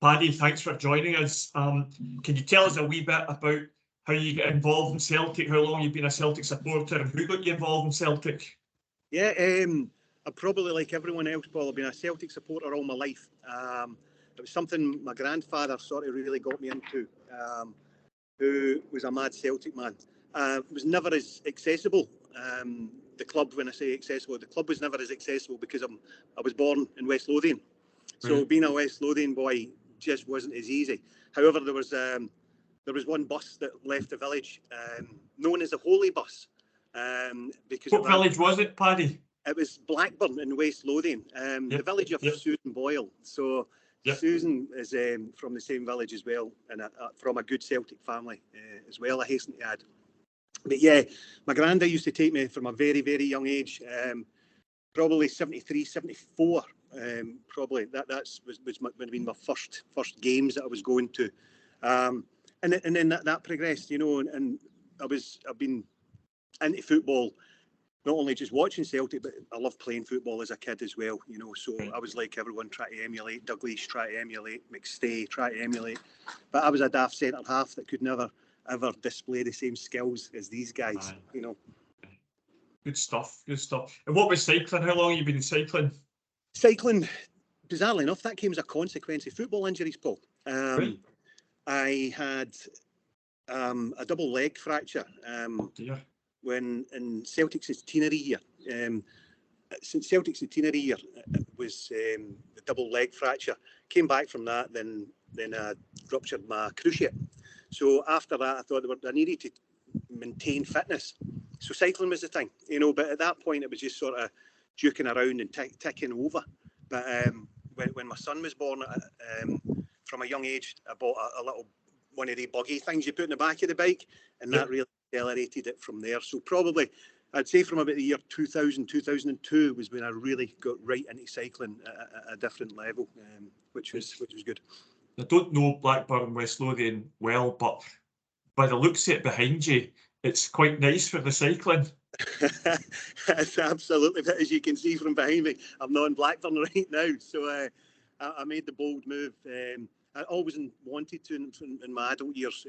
Paddy, thanks for joining us. Can you tell us a wee bit about how you get involved in Celtic, how long you've been a Celtic supporter, and who got you involved in Celtic? Yeah, I'm probably like everyone else, Paul. I've been a Celtic supporter all my life. It was something my grandfather sort of really got me into, who was a mad Celtic man. It was never as accessible. The club, when I say accessible, the club was never as accessible because I was born in West Lothian. So being a West Lothian boy just wasn't as easy. However, there was one bus that left the village, known as the Holy Bus. Because what village was it, Paddy? It was Blackburn in West Lothian, the village of Susan Boyle. So Susan is from the same village as well, and from a good Celtic family as well, I hasten to add. But yeah, my granddad used to take me from a very, very young age, probably 73, 74. Probably that would have been my first games that I was going to, and then that progressed, you know, and I've been into football, not only just watching Celtic, but I loved playing football as a kid as well, you know. So I was like everyone, trying to emulate Douglas, try to emulate McStay, try to emulate, but I was a daft centre half that could never ever display the same skills as these guys, you know. Good stuff, good stuff. And what was cycling? How long have you been cycling? Cycling, bizarrely enough, that came as a consequence of football injuries, Paul. I had a double leg fracture when in Celtic's centenary year. Since Celtic's centenary year, it was the double leg fracture. Came back from that, then I ruptured my cruciate. So after that, I thought I needed to maintain fitness. So cycling was the thing, you know. But at that point, it was just sort of duking around and ticking over. But when my son was born, from a young age, I bought a little one of the buggy things you put in the back of the bike, and that really accelerated it from there. So probably, I'd say from about the year 2000, 2002 was when I really got right into cycling at a different level, which was good. I don't know Blackburn, West Lothian well, but by the looks of it behind you, it's quite nice for the cycling. It's absolutely, as you can see from behind me, I'm not in Blackburn right now. So I made the bold move. I always wanted to, in my adult years,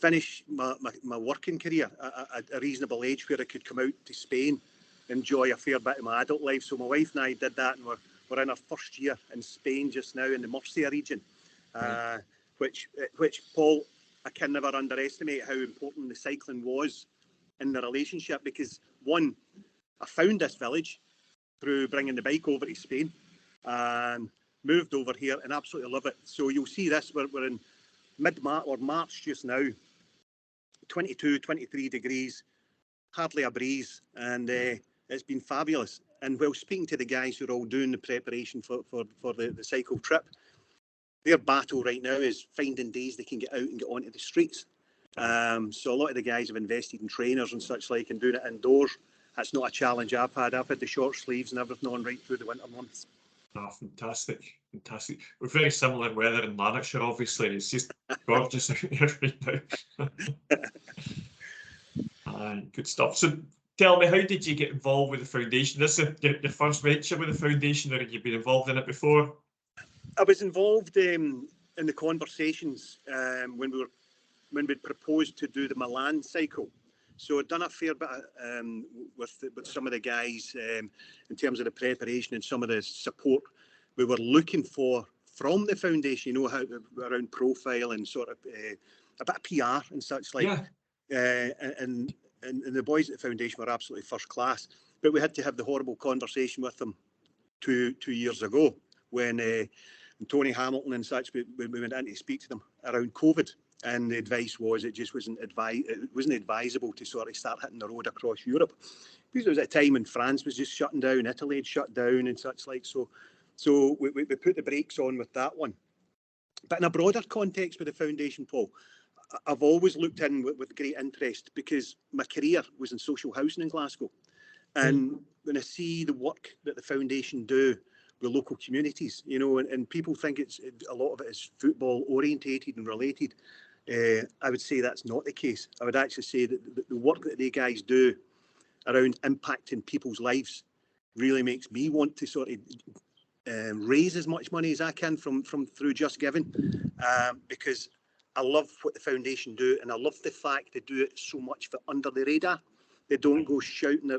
finish my working career at a reasonable age where I could come out to Spain, enjoy a fair bit of my adult life. So my wife and I did that, and we're in our first year in Spain just now in the Murcia region, which Paul, I can never underestimate how important the cycling was in the relationship, because one, I found this village through bringing the bike over to Spain and moved over here and absolutely love it. So you'll see this, we're in mid-March or March just now, 22, 23 degrees, hardly a breeze, and it's been fabulous. And while speaking to the guys who are all doing the preparation for the cycle trip, their battle right now is finding days they can get out and get onto the streets. So a lot of the guys have invested in trainers and such like, and doing it indoors. That's not a challenge I've had. I've had the short sleeves and everything on right through the winter months. Oh, fantastic. We're very similar weather in Lanarkshire, obviously. It's just gorgeous out here right now. Good stuff. So tell me, how did you get involved with the foundation? This is your first venture with the foundation, or have you been involved in it before? I was involved in the conversations when we proposed to do the Milan cycle. So I'd done a fair bit with some of the guys in terms of the preparation and some of the support we were looking for from the foundation, you know, how around profile and sort of a bit of PR and such like. And the boys at the foundation were absolutely first class. But we had to have the horrible conversation with them two years ago when Tony Hamilton and such, we went in to speak to them around COVID. And the advice was it just wasn't advisable to sort of start hitting the road across Europe, because it was at a time when France was just shutting down, Italy had shut down and such like. So we put the brakes on with that one. But in a broader context with the foundation, Paul, I've always looked in with great interest, because my career was in social housing in Glasgow. And when I see the work that the foundation do with local communities, you know, and people think a lot of it is football orientated and related. I would say that's not the case. I would actually say that the work that they guys do around impacting people's lives really makes me want to sort of raise as much money as I can from through Just Giving, because I love what the foundation do, and I love the fact they do it so much for under the radar. They don't go shouting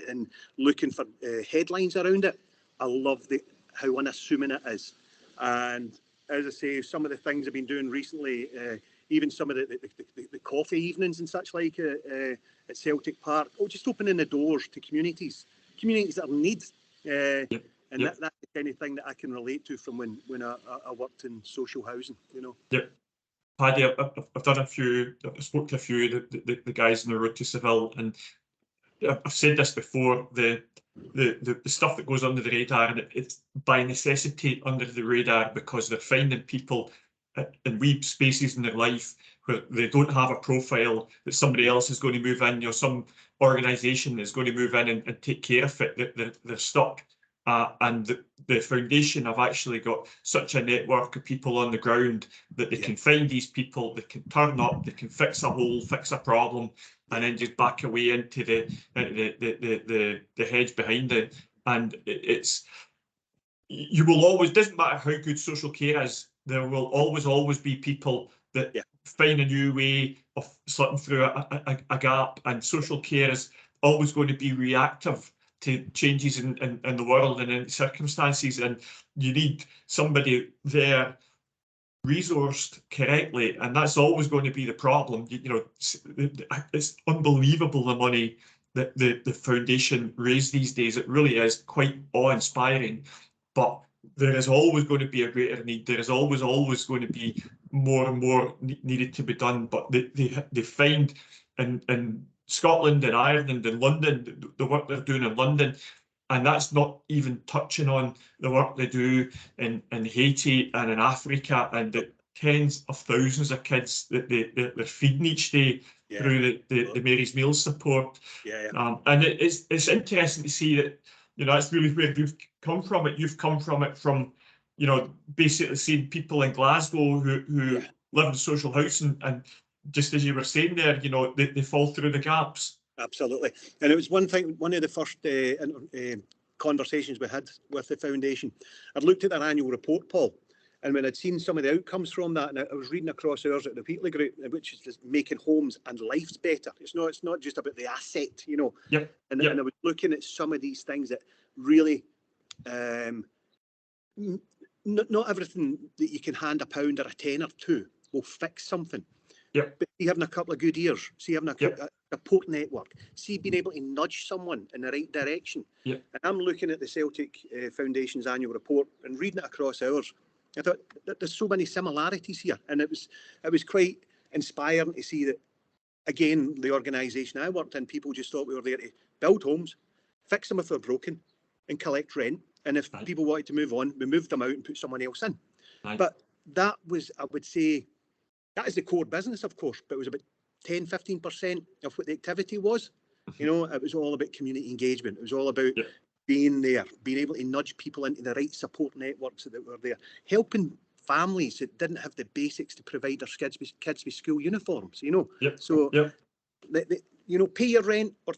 and looking for headlines around it. I love how unassuming it is. And as I say, some of the things I've been doing recently, even some of the coffee evenings and such like at Celtic Park, just opening the doors to communities that are in need. And that's the kind of thing that I can relate to from when I worked in social housing, you know. Yep. Paddy, I've done I spoke to a few of the guys on the road to Seville, and I've said this before, the stuff that goes under the radar, and it's by necessity under the radar because they're finding people in wee spaces in their life where they don't have a profile that somebody else is going to move in, some organisation is going to move in and take care of it. They're stuck. And the foundation have actually got such a network of people on the ground that they can find these people, they can turn up, they can fix a hole, fix a problem, and then just back away into the hedge behind it. And you will always, doesn't matter how good social care is, there will always be people that find a new way of slipping through a gap, and social care is always going to be reactive to changes in the world and in circumstances, and you need somebody there resourced correctly, and that's always going to be the problem. It's unbelievable the money that the foundation raised these days. It really is quite awe-inspiring, but there is always going to be a greater need. There is always going to be more and more needed to be done, but they find in Scotland and Ireland and London, the work they're doing in London, and that's not even touching on the work they do in Haiti and in Africa, and the tens of thousands of kids that they're feeding each day through the Mary's Meals support. And it's interesting to see that, that's really where you've come from it. You've come from it from, basically seeing people in Glasgow who live in social housing, and just as you were saying there, they fall through the gaps. Absolutely. And it was one of the first conversations we had with the foundation. I'd looked at their annual report, Paul, and when I'd seen some of the outcomes from that, and I was reading across ours at the Peatly Group, which is just making homes and lives better. It's not just about the asset, And I was looking at some of these things that really, not everything that you can hand a pound or a tenner to will fix something. But see, having a couple of good ears, see, having a support network, see, being able to nudge someone in the right direction. And I'm looking at the Celtic Foundation's annual report and reading it across ours. I thought there's so many similarities here, and it was quite inspiring to see that. Again, the organisation I worked in, people just thought we were there to build homes, fix them if they're broken, and collect rent. And if people wanted to move on, we moved them out and put someone else in. But that was, I would say, that is the core business, of course, but it was about 10-15% of what the activity was. It was all about community engagement. It was all about being there, being able to nudge people into the right support networks that were there, helping families that didn't have the basics to provide their kids with school uniforms, So, pay your rent or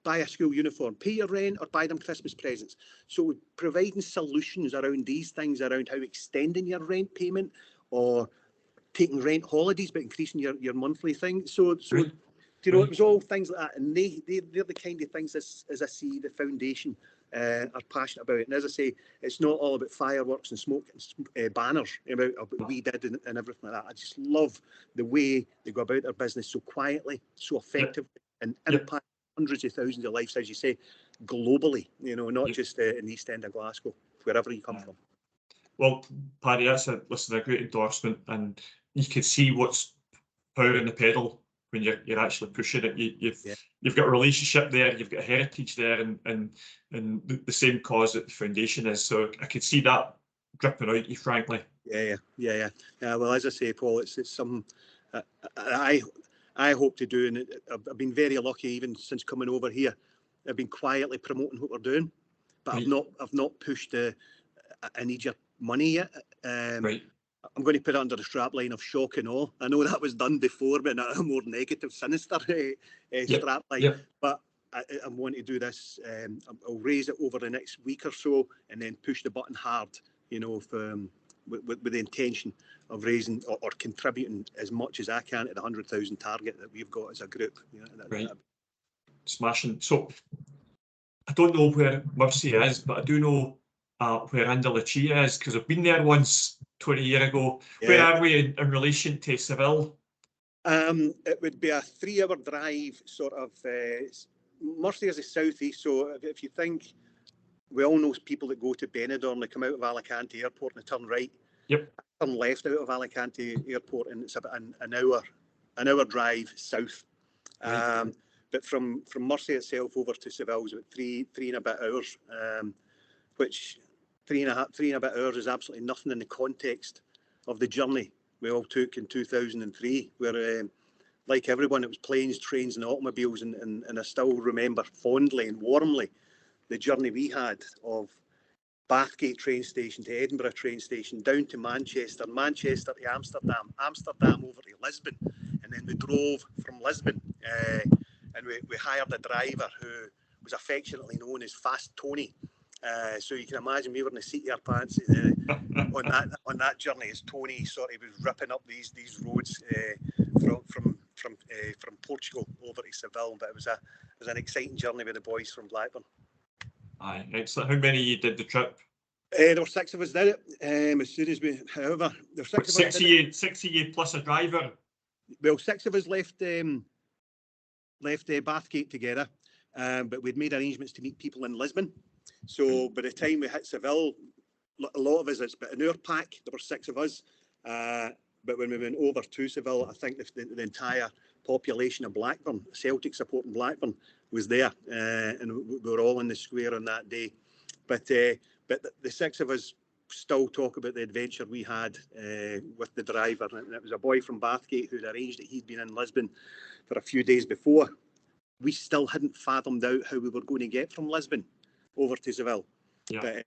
buy a school uniform, pay your rent or buy them Christmas presents. So providing solutions around these things, around how extending your rent payment or taking rent holidays, but increasing your monthly thing. So it was all things like that. And they're the kind of things as I see the foundation are passionate about. And as I say, it's not all about fireworks and smoke and banners about we did and everything like that. I just love the way they go about their business so quietly, so effectively, and impact hundreds of thousands of lives, as you say, globally, not just in the East End of Glasgow, wherever you come from. Well, Paddy, that's a great endorsement, and you can see what's powering the pedal when you're actually pushing it. You've got a relationship there, you've got a heritage there, and the same cause that the foundation is. So I could see that dripping out you, frankly. Yeah. Well, as I say, Paul, it's something I hope to do, and I've been very lucky even since coming over here. I've been quietly promoting what we're doing, but I've not pushed I need your money yet. I'm going to put it under the strapline of shock and awe. I know that was done before, but a more negative, sinister strapline. But I'm wanting to do this. I'll raise it over the next week or so, and then push the button hard. You know, with the intention of raising or contributing as much as I can to the 100,000 target that we've got as a group. You know, right. Smashing. So I don't know where Mercy is, but I do know where Andalucia is, because I've been there once 20 years ago. Yeah. Where are we in relation to Seville? It would be a 3-hour drive, sort of. Mercy is the southeast, so if you think, we all know people that go to Benidorm, they come out of Alicante Airport and they turn right. Yep. Turn left out of Alicante Airport, and it's about an hour drive south. Right. But from Mercy itself over to Seville is about three and a bit hours, which three and a bit hours is absolutely nothing in the context of the journey we all took in 2003, where like everyone, it was planes, trains and automobiles, and I still remember fondly and warmly the journey we had of Bathgate train station to Edinburgh train station, down to Manchester, Manchester to Amsterdam, Amsterdam over to Lisbon, and then we drove from Lisbon, and we hired a driver who was affectionately known as Fast Tony. So you can imagine we were in the seat of our pants on that journey as Tony sort of was ripping up these roads from Portugal over to Seville. But it was an exciting journey with the boys from Blackburn. Aye, excellent. How many of you did the trip? There were 6 of us did it. As soon as we, however, there were 6 of us. 6 of you plus a driver. Well, 6 of us left Bathgate together, but we'd made arrangements to meet people in Lisbon. So by the time we hit Seville, a lot of us, it's about an hour pack. There were 6 of us. But when we went over to Seville, I think the entire population of Blackburn, Celtic supporting Blackburn, was there, and we were all in the square on that day. But the 6 of us still talk about the adventure we had with the driver, and it was a boy from Bathgate who'd arranged that he'd been in Lisbon for a few days before. We still hadn't fathomed out how we were going to get from Lisbon over to Seville. Yeah.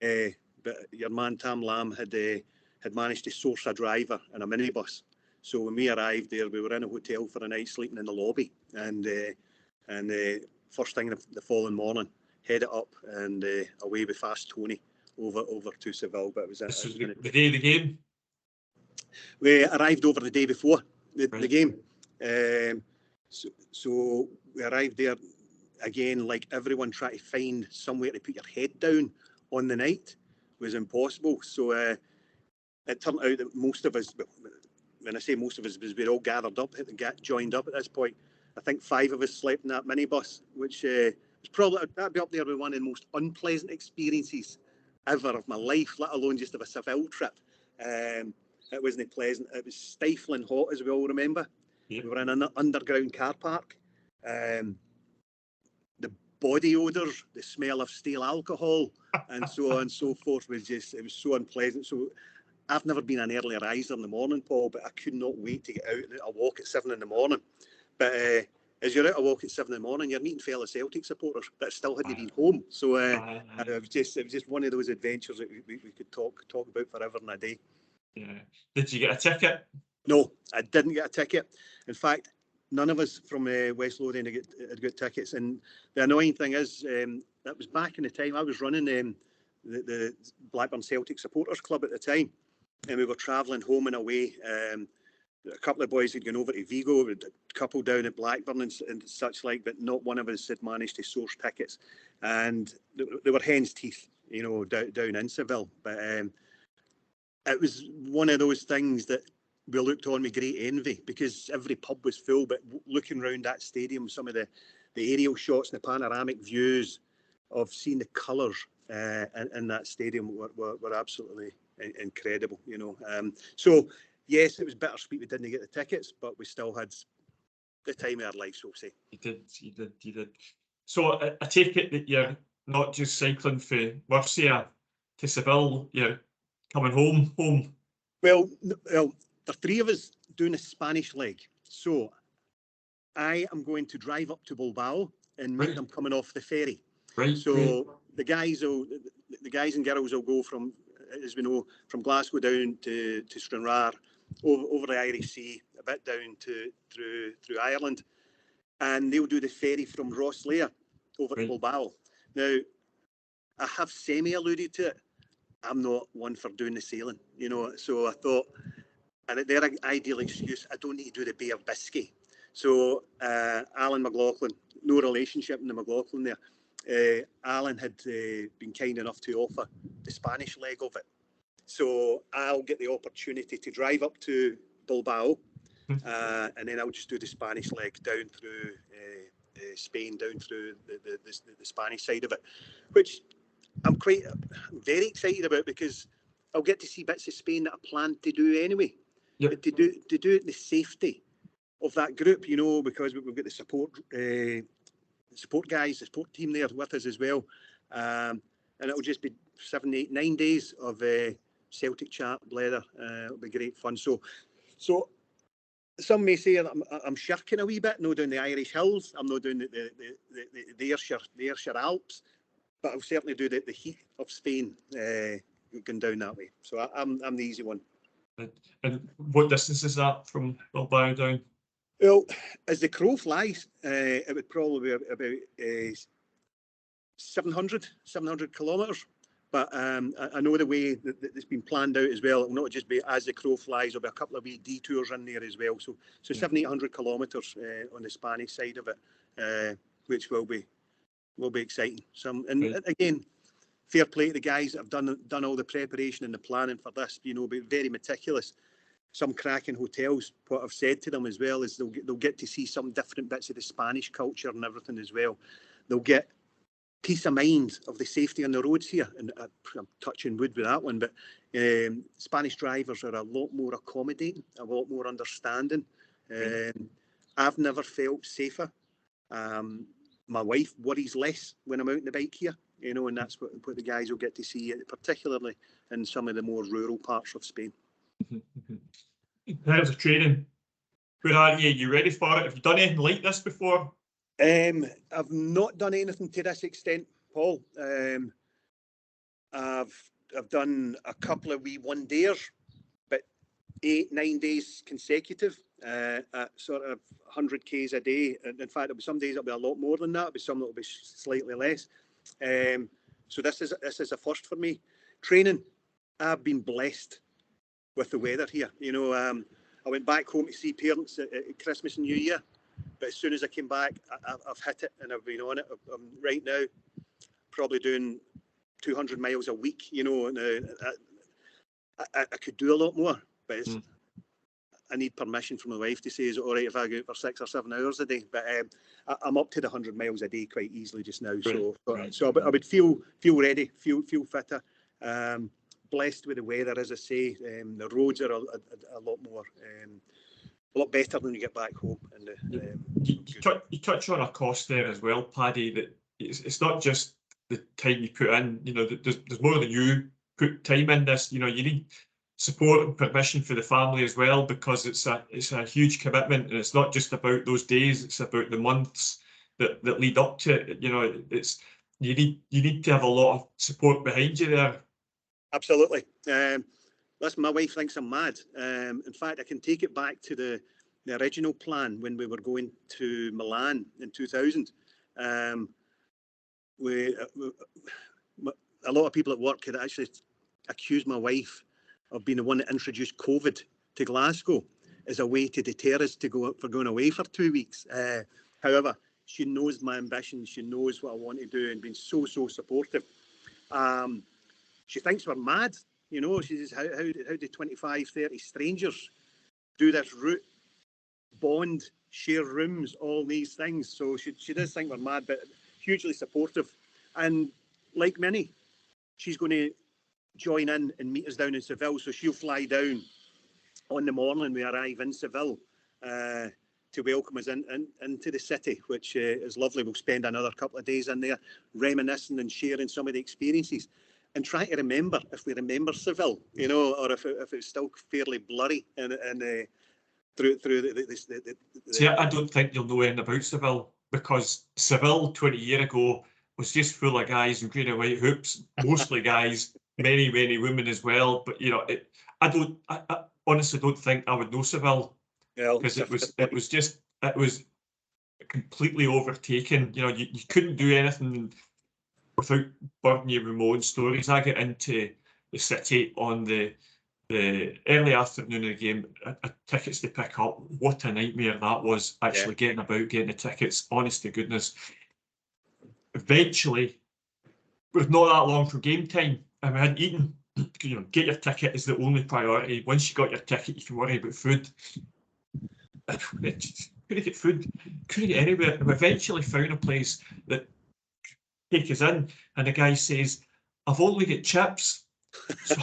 But your man Tam Lamb had managed to source a driver and a minibus. So when we arrived there, we were in a hotel for a night, sleeping in the lobby, and first thing the following morning, headed up and away with Fast Tony over to Seville. But it was the day of the game. We arrived over the day before the game. So we arrived there again, like everyone, trying to find somewhere to put your head down on the night was impossible. So it turned out that most of us, when I say most of us, we'd all gathered up, joined up at this point. I think 5 of us slept in that minibus, which was probably, that'd be up there with one of the most unpleasant experiences ever of my life, let alone just of a Seville trip. It wasn't pleasant. It was stifling hot, as we all remember. Yeah. We were in an underground car park. The body odours, the smell of stale alcohol, and so on and so forth it was so unpleasant. So I've never been an early riser in the morning, Paul, but I could not wait to get out and a walk at 7 in the morning. But as you're out a walk at 7 in the morning, you're meeting fellow Celtic supporters that still hadn't been home. So it was just one of those adventures that we could talk about forever and a day. Yeah. Did you get a ticket? No, I didn't get a ticket. In fact, none of us from West Lothian had got tickets. And the annoying thing is, that was back in the time I was running the Blackburn Celtic Supporters Club at the time. And we were travelling home and away. A couple of boys had gone over to Vigo, a couple down at Blackburn and such like, but not one of us had managed to source tickets. And they were hen's teeth, you know, down in Seville. But it was one of those things that we looked on with great envy, because every pub was full. But looking around that stadium, some of the aerial shots and the panoramic views of seeing the colours in that stadium were absolutely incredible, you know. So yes, it was bittersweet we didn't get the tickets, but we still had the time of our lives, we'll say. You did. So I take it that you're not just cycling from Murcia to Seville, you're coming home. Well, there are 3 of us doing a Spanish leg. So I am going to drive up to Bilbao and meet them coming off the ferry. Right. So the guys and girls will go from, as we know, from Glasgow down to Stranraer, over the Irish Sea, a bit down through Ireland, and they'll do the ferry from Rosslare over Right. at Bilbao. Now, I have semi-alluded to it. I'm not one for doing the sailing, you know, so I thought, and their ideal excuse, I don't need to do the Bay of Biscay. So Alan McLaughlin, no relationship in the McLaughlin there. Alan had been kind enough to offer the Spanish leg of it. So I'll get the opportunity to drive up to Bilbao, and then I'll just do the Spanish leg down through Spain, down through the Spanish side of it, which I'm very excited about, because I'll get to see bits of Spain that I planned to do anyway. Yep. But to do it in the safety of that group, you know, because we've got the support guys, the support team there with us as well, and it'll just be 7, 8, 9 days of Celtic chat, blether. It'll be great fun. So some may say I'm shirking a wee bit, no doing the Irish Hills, I'm not doing the Ayrshire Alps, but I'll certainly do the heat of Spain going down that way. So I'm the easy one. And what distance is that from Bilbao down? Well, as the crow flies, it would probably be about 700 kilometres. But I know the way that it's been planned out as well. It will not just be as the crow flies, there'll be a couple of wee detours in there as well. So 700-800 kilometres on the Spanish side of it, which will be exciting. And again, fair play to the guys that have done all the preparation and the planning for this. You know, be very meticulous. Some cracking hotels. What I've said to them as well is they'll get to see some different bits of the Spanish culture and everything as well. They'll get peace of mind of the safety on the roads here, and I'm touching wood with that one, but Spanish drivers are a lot more accommodating, a lot more understanding. I've never felt safer. My wife worries less when I'm out on the bike here, you know, and that's what the guys will get to see, particularly in some of the more rural parts of Spain. In terms of training, where are you? Are you ready for it? Have you done anything like this before? I've not done anything to this extent, Paul. I've done a couple of wee one-dayers, but 8-9 days consecutive at sort of 100 k's a day. And in fact, some days it'll be a lot more than that. There'll be some that'll be slightly less. So this is a first for me. Training, I've been blessed with the weather here. You know, I went back home to see parents at Christmas and New Year. But as soon as I came back, I've hit it and I've been on it. I'm right now probably doing 200 miles a week, you know, and I could do a lot more, but I need permission from my wife to say, is it all right if I go out for 6 or 7 hours a day? But I'm up to the 100 miles a day quite easily just now. So I would feel ready, feel fitter. Blessed with the weather, as I say. The roads are a lot more... a lot better when you get back home. And you touch on a cost there as well, Paddy, that it's not just the time you put in, you know, there's more than you put time in this. You know, you need support and permission for the family as well, because it's a huge commitment, and it's not just about those days, it's about the months that lead up to it. You know, it's you need to have a lot of support behind you there. Absolutely. Listen, my wife thinks I'm mad. In fact, I can take it back to the original plan when we were going to Milan in 2000. A lot of people at work had actually accused my wife of being the one that introduced COVID to Glasgow as a way to deter us for going away for 2 weeks. However, she knows my ambition. She knows what I want to do, and been so supportive. She thinks we're mad. You know, she says, how do 25, 30 strangers do this route, bond, share rooms, all these things? So she does think we're mad, but hugely supportive. And like many, she's going to join in and meet us down in Seville. So she'll fly down on the morning we arrive in Seville to welcome us into the city, which is lovely. We'll spend another couple of days in there reminiscing and sharing some of the experiences. And try to remember, if we remember Seville, you know, or if it's still fairly blurry and through the See, I don't think you'll know anything about Seville, because Seville 20 years ago was just full of guys in green and white hoops, mostly guys, many women as well. But you know, I honestly don't think I would know Seville, because it was completely overtaken. You know, you couldn't do anything without burning you with my own stories. I get into the city on the early afternoon of the game, tickets to pick up. What a nightmare that was, actually getting about, getting the tickets, honest to goodness. Eventually, we're not that long from game time, and we hadn't eaten. You know, get your ticket is the only priority. Once you got your ticket, you can worry about food. Couldn't get food, couldn't get anywhere. And we eventually found a place that take us in, and the guy says, "I've only got chips." So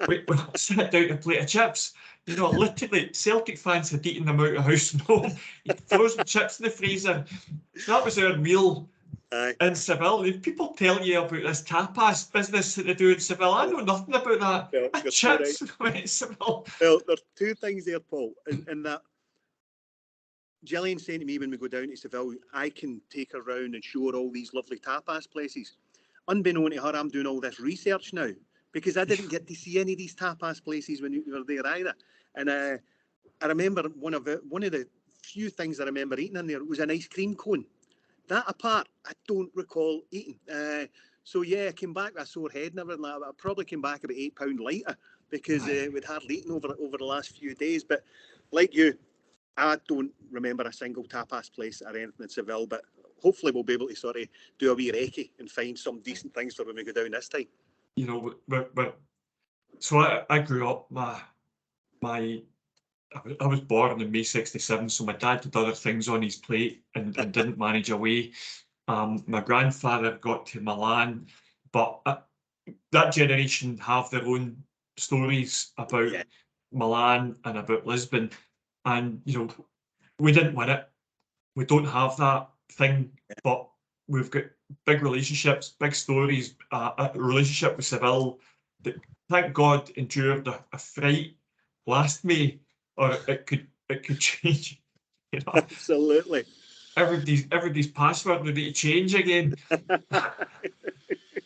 we sat down a plate of chips. You know, literally, Celtic fans had eaten them out of house and home. Frozen chips in the freezer. That was our meal. In Seville. People tell you about this tapas business that they do in Seville. I know nothing about that. Well, chips in Seville. Well, there's two things there, Paul, in that Gillian's saying to me when we go down to Seville, I can take her around and show her all these lovely tapas places. Unbeknown to her, I'm doing all this research now because I didn't get to see any of these tapas places when we were there either. And I remember one of the few things I remember eating in there was an ice cream cone. That apart, I don't recall eating. So yeah, I came back with a sore head and everything like that. I probably came back about £8 lighter because we'd hardly eaten over the last few days. But like you, I don't remember a single tapas place or anything in Seville. But hopefully we'll be able to sort of do a wee recce and find some decent things for when we go down this time. You know, so I grew up. I was born in May '67, so my dad did other things on his plate and didn't manage away. My grandfather got to Milan, but that generation have their own stories about Milan and about Lisbon. And, you know, we didn't win it. We don't have that thing, but we've got big relationships, big stories, a relationship with Seville that, thank God, endured a fright last May. Or it could change. You know? Absolutely. Everybody's password would need to change again.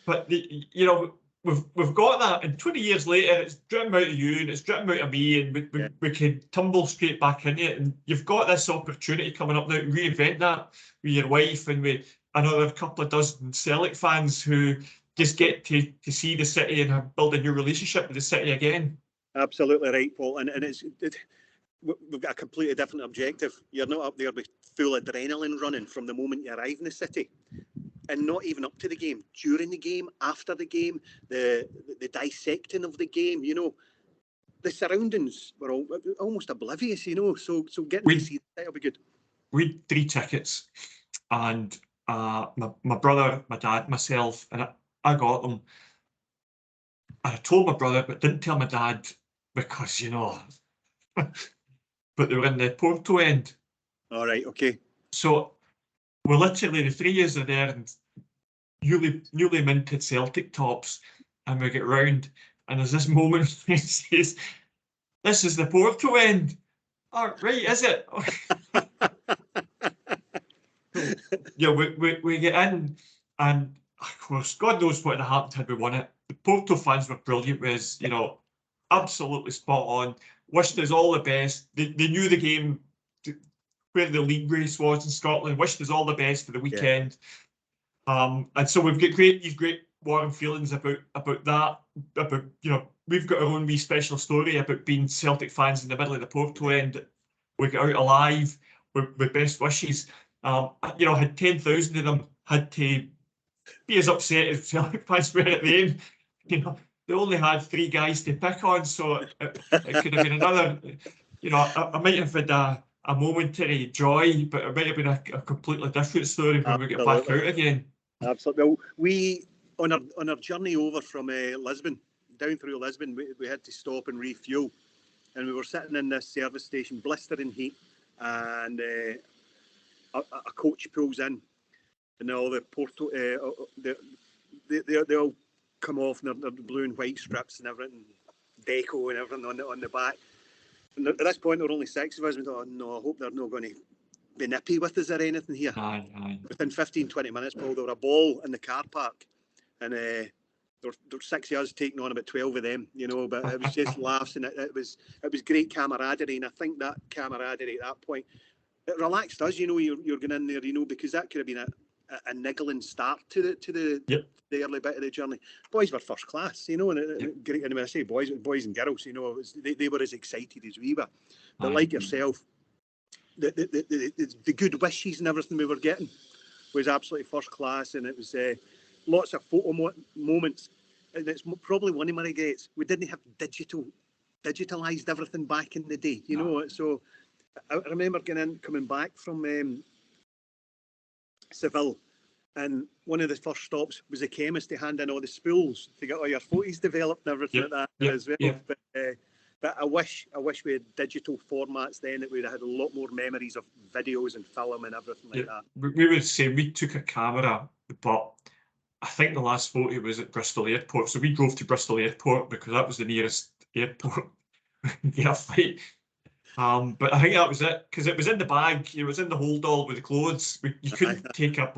But you know, we've got that, and 20 years later, it's dripping out of you and it's dripping out of me, and we can tumble straight back into it. And you've got this opportunity coming up now to reinvent that with your wife and with another couple of dozen Celtic fans who just get to see the city and build a new relationship with the city again. Absolutely right, Paul. And we've got a completely different objective. You're not up there with full adrenaline running from the moment you arrive in the city, and not even up to the game, during the game, after the game, the dissecting of the game. You know, the surroundings were almost oblivious. You know, so getting to see that'll be good. We had 3 tickets, and my brother, my dad, myself, and I got them. And I told my brother, but didn't tell my dad because, you know. But they were in the Porto end. All right, okay. So we're literally, the 3 years are there, and newly minted Celtic tops, and we get round, and there's this moment where he says, "This is the Porto end." Oh, right, is it? Yeah, we get in, and of course, God knows what had happened had we won it. The Porto fans were brilliant with us, you know, absolutely spot on. Wished us all the best. They knew the game, where the league race was in Scotland. Wished us all the best for the weekend. Yeah. And so we've got these great warm feelings about that. About, you know, we've got our own wee special story about being Celtic fans in the middle of the Porto end. We got out alive with best wishes. You know, had 10,000 of them had to be as upset as Celtic fans were at the end. You know, they only had 3 guys to pick on, so it could have been another. You know, I might have had a momentary joy, but it might have been a completely different story when we get back out again. Absolutely. Well, we on our journey over from Lisbon, down through Lisbon, we had to stop and refuel, and we were sitting in this service station, blistering heat, and a coach pulls in, and all the Porto, they all come off, and they're blue and white strips and everything, deco and everything on the back. And at this point, there were only 6 of us. We thought, oh no, I hope they're not going to be nippy with us or anything here. Aye. Within 15-20 minutes, Paul, there were a ball in the car park, and there were 6 of us taking on about 12 of them, you know. But it was just laughs, and it was great camaraderie. And I think that camaraderie at that point, it relaxed us, you know, you're going in there, you know, because that could have been a niggling start to the early bit of the journey. Boys were first class, you know, and when I say boys and girls, you know, they were as excited as we were. But like yourself, the good wishes and everything we were getting was absolutely first class, and it was lots of photo moments. And it's probably one of my regrets. We didn't have digitalised everything back in the day, you know. So I remember coming back from Seville, and one of the first stops was a chemist to hand in all the spools to get all your photos developed and everything like that as well. But I wish we had digital formats then, that we'd have had a lot more memories of videos and film and everything like that. We would say we took a camera, but I think the last photo was at Bristol Airport. So we drove to Bristol Airport because that was the nearest airport. Get a flight. But I think that was it, because it was in the bag. It was in the hold all with the clothes. You couldn't take up.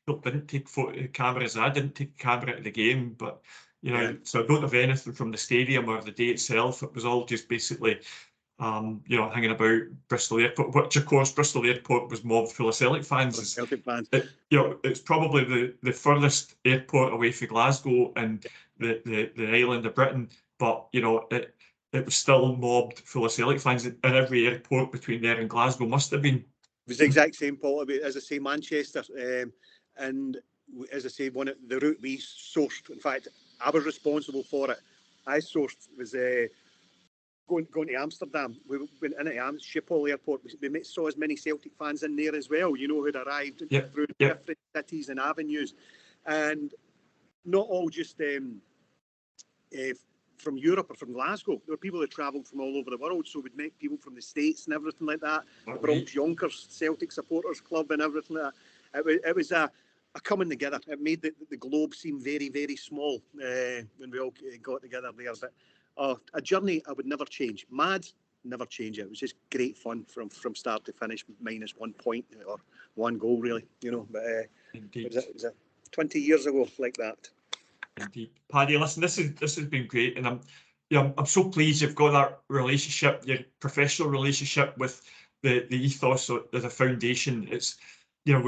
People didn't take cameras. I didn't take a camera at the game, but you know, so I don't have anything from the stadium or the day itself. It was all just basically, you know, hanging about Bristol Airport, which of course Bristol Airport was mobbed full of Celtic fans. You know, it's probably the furthest airport away from Glasgow and the island of Britain, but you know, it was still mobbed full of Celtic fans, and every airport between there and Glasgow must have been. It was the exact same, Paul. As I say, Manchester, and as I say, the route we sourced. In fact, I was responsible for it. I sourced was going to Amsterdam. We went into Schiphol Airport. We saw as many Celtic fans in there as well, you know, who'd arrived through different cities and avenues, and not all just from Europe or from Glasgow. There were people that travelled from all over the world, so we'd meet people from the States and everything like that. The Bronx Yonkers Celtic Supporters Club and everything like that. It was a coming together. It made the globe seem very, very small when we all got together there. But a journey I would never change. Mad, never change it. It was just great fun from start to finish, minus 1 point or 1 goal, really. You know, but it was 20 years ago like that. Indeed, Paddy. Listen, this has been great, and I'm so pleased you've got that relationship, your professional relationship with the ethos of the foundation. It's, you know,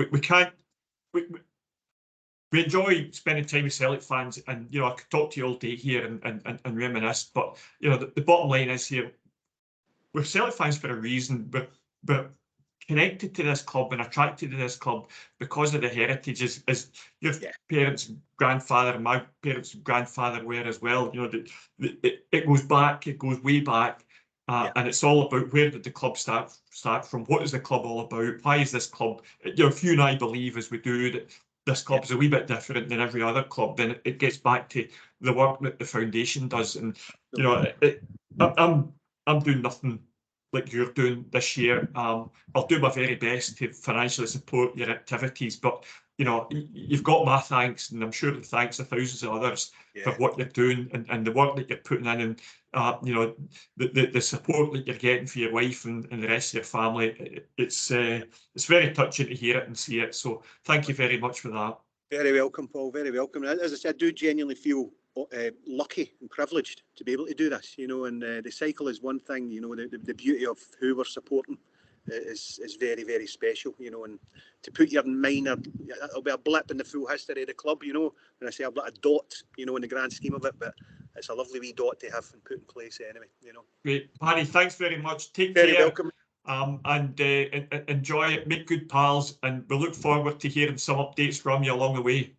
we enjoy spending time with Celtic fans, and you know, I could talk to you all day here and reminisce, but you know, the bottom line is here, we're Celtic fans for a reason, but connected to this club and attracted to this club because of the heritage, as your parents and grandfather and my parents and grandfather were as well. You know, it goes back, it goes way back, and it's all about where did the club start from? What is the club all about? Why is this club? You know, if you and I believe, as we do, that this club is a wee bit different than every other club, then it gets back to the work that the foundation does. And you know, I'm doing nothing like you're doing this year. I'll do my very best to financially support your activities, but you know, you've got my thanks, and I'm sure the thanks of thousands of others for what you're doing and the work that you're putting in, and you know, the support that you're getting for your wife and the rest of your family. It's very touching to hear it and see it. So thank you very much for that. Very welcome, Paul. Very welcome. As I said, I do genuinely feel lucky and privileged to be able to do this, you know, and the cycle is one thing, you know, the beauty of who we're supporting is very, very special, you know, and to put your minor, it'll be a blip in the full history of the club, you know, when I say a dot, you know, in the grand scheme of it, but it's a lovely wee dot to have and put in place anyway, you know. Great. Paddy, thanks very much. Take care. Welcome. And enjoy it, make good pals, and we look forward to hearing some updates from you along the way.